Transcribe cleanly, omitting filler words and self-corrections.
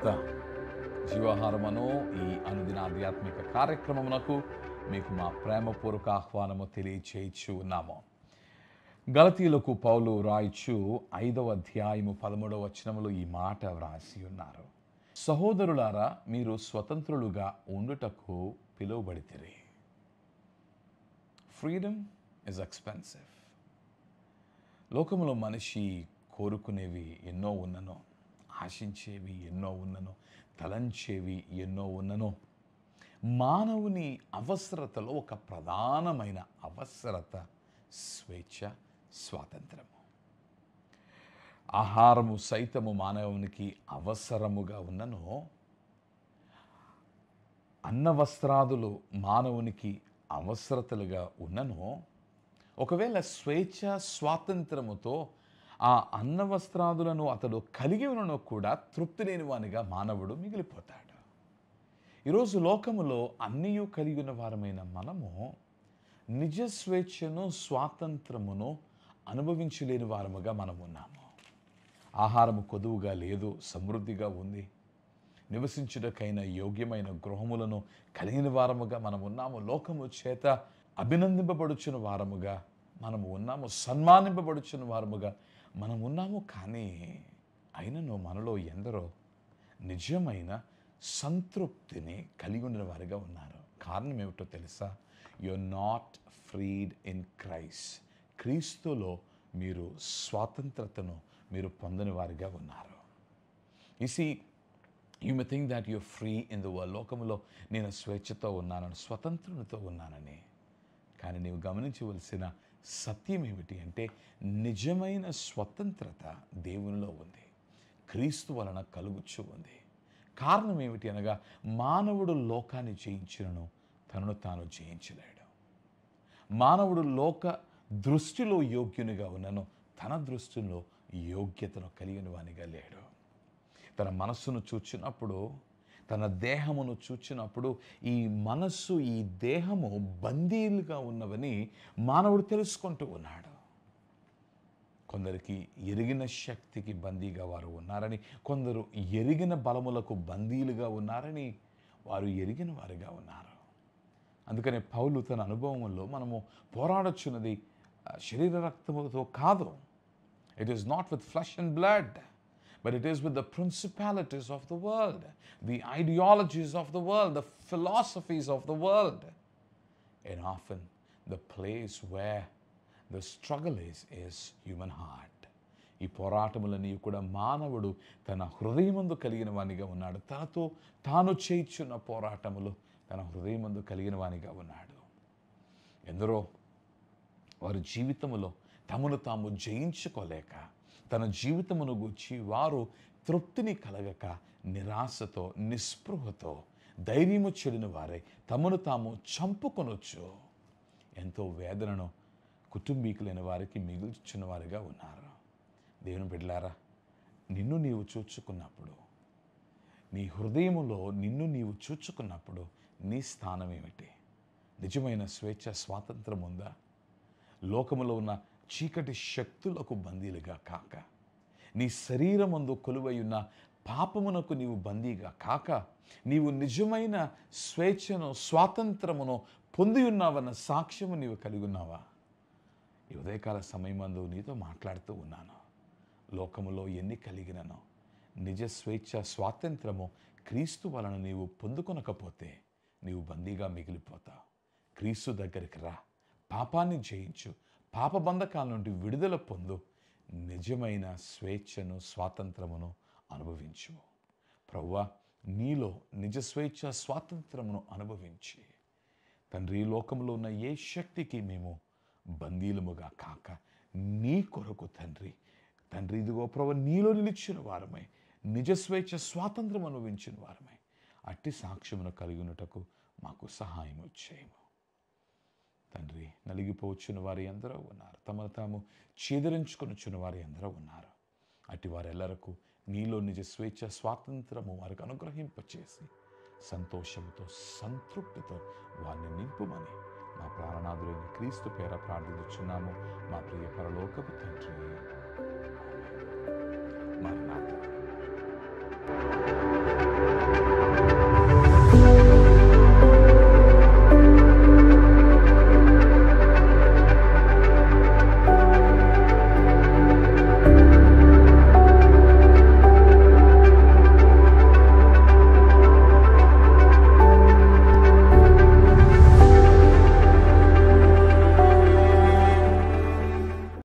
సువార్త జీవాహారమును ఈ అనుదిన ఆధ్యాత్మిక కార్యక్రమమునకు మీకు మా ప్రేమపూర్వక ఆహ్వానము తెలియచేయచ్చు ఉన్నాము. గలతీయులకు పౌలు రాయిచు 5వ అధ్యాయము 13వ వచనములో ఈ మాట వ్రాసి ఉన్నారు. సహోదరులారా, మీరు స్వతంత్రులుగా ఉండుటకు పిలువబడితిరి. Freedom is expensive. లోకములో మనిషి కోరుకునేవి ఎన్నో ఉన్ననో, ఆశించేవి ఎన్నో ఉన్ననో, తలంచేవి ఎన్నో ఉన్ననో, మానవుని అవసరతలో ఒక ప్రధానమైన అవసరత స్వేచ్ఛ, స్వాతంత్రము. ఆహారము సైతము మానవునికి అవసరముగా ఉన్ననో, అన్న వస్త్రాదులు మానవునికి అవసరతలుగా ఉన్ననో, ఒకవేళ స్వేచ్ఛ స్వాతంత్రముతో ఆ అన్న వస్త్రాదులను అతడు కలిగి ఉన్నను కూడా తృప్తి లేని వానిగా మానవుడు మిగిలిపోతాడు. ఈరోజు లోకములో అన్నీ కలిగి ఉన్న వారమైన మనము నిజ స్వేచ్ఛను, స్వాతంత్రమును అనుభవించలేని వారముగా మనం ఉన్నాము. ఆహారము కొదువుగా లేదు, సమృద్ధిగా ఉంది. నివసించుటకైన యోగ్యమైన గృహములను కలిగిన వారముగా మనం ఉన్నాము. లోకము చేత అభినందింపబడుచున్న వారముగా మనము ఉన్నాము, సన్మానింపబడుచున్న వారముగా మనం ఉన్నాము. కానీ అయినను మనలో ఎందరో నిజమైన సంతృప్తిని కలిగి ఉన్న వారిగా ఉన్నారు. కారణం ఏమిటో తెలుసా? You are not freed in Christ. క్రీస్తులో మీరు స్వాతంత్రతను మీరు పొందని వారిగా ఉన్నారు. You may think that you are free in the world. లోకములో నేను స్వేచ్ఛతో ఉన్నానని, స్వతంత్రునితో ఉన్నానని. కానీ నీవు గమనించవలసిన సత్యం ఏమిటి అంటే, నిజమైన స్వతంత్రత దేవునిలో ఉంది, క్రీస్తు వలన కలుగుచూ ఉంది. కారణం ఏమిటి అనగా, మానవుడు లోకాన్ని జయించినను తనను తాను జయించలేడు. మానవుడు లోక దృష్టిలో యోగ్యునిగా ఉన్నను తన దృష్టిలో యోగ్యతను కలిగిన వానిగా లేడు. తన మనస్సును చూచినప్పుడు, తన దేహమును చూచినప్పుడు ఈ మనస్సు, ఈ దేహము బందీలుగా ఉన్నవని మానవుడు తెలుసుకుంటూ ఉన్నాడు. కొందరికి ఎరిగిన శక్తికి బందీగా వారు ఉన్నారని, కొందరు ఎరిగిన బలములకు బందీలుగా ఉన్నారని వారు ఎరిగిన వారిగా ఉన్నారు. అందుకనే పౌలు తన అనుభవంలో మనము పోరాడొచ్చున్నది శరీర రక్తములతో కాదు. It is not with flesh and blood, but it is with the principalities of the world, the ideologies of the world, the philosophies of the world. And often the place where the struggle is human heart. ఈ పోరాటములని కూడా మానవుడు తన హృదయమందు కలిగిన వానిగా ఉన్నాడు. తనతో తాను చేయుచున్న పోరాటములు తన హృదయమందు కలిగిన వానిగా ఉన్నాడు. ఎందరో వారి జీవితములో తమను తాము జయించుకోలేక, తన జీవితమును గూర్చి వారు తృప్తిని కలగక, నిరాశతో, నిస్పృహతో, ధైర్యము చెడిన వారై తమను తాము చంపుకొనొచ్చు. ఎంతో వేదనను కుటుంబీకులైన వారికి మిగుల్చున్న వారిగా ఉన్నారు. దేవుని బిడ్డలారా, నిన్ను నీవు చూచుకున్నప్పుడు, నీ హృదయములో నిన్ను నీవు చూచుకున్నప్పుడు నీ స్థానం ఏమిటి? నిజమైన స్వేచ్ఛ, స్వాతంత్రం ఉందా? లోకములో ఉన్న చీకటి శక్తులకు బందీలుగా కాక, నీ శరీరమందు కొలువై ఉన్న పాపమునకు నీవు బందీగా కాక, నీవు నిజమైన స్వేచ్ఛను, స్వాతంత్రమును పొంది ఉన్నావన్న సాక్ష్యము నీవు కలిగి ఉన్నావా? ఈ ఉదయకాల సమయమందు నీతో మాట్లాడుతూ ఉన్నాను. లోకములో ఎన్ని కలిగిననో నిజ స్వేచ్ఛ, స్వాతంత్రము క్రీస్తు వలన నీవు పొందుకొనకపోతే నీవు బందీగా మిగిలిపోతావు. క్రీస్తు దగ్గరికి రా, పాపాన్ని జయించు, పాప బంధకాల నుండి విడుదల పొందు, నిజమైన స్వేచ్ఛను, స్వాతంత్రమును అనుభవించు. ప్రభువా, నీలో నిజ స్వేచ్ఛ, స్వాతంత్రమును అనుభవించి తండ్రి, లోకంలో ఉన్న ఏ శక్తికి మేము బందీలముగా కాక, నీ కొరకు తండ్రి, ఇదిగో ప్రభు, నీలో నిలిచిన వారమై, నిజ స్వేచ్ఛ, స్వాతంత్రం అనుభవించిన వారమై అట్టి సాక్ష్యమును కలిగినటకు మాకు సహాయం చేయము తండ్రి. నలిగిపోవచ్చున్న వారి ఎందరో ఉన్నారు, తమను తాము ఛేదరించుకొనిచున్న వారి ఎందరో ఉన్నారు. అట్టి వారెల్లరకు నీలో నిజ స్వేచ్ఛ, స్వాతంత్రము వారికి అనుగ్రహింపచేసి సంతోషంతో, సంతృప్తితో వారిని నింపుమని మా ప్రాణనాథుడైన క్రీస్తు పేర ప్రార్థించుచున్నాము మా ప్రియ పరలోకపు తండ్రి.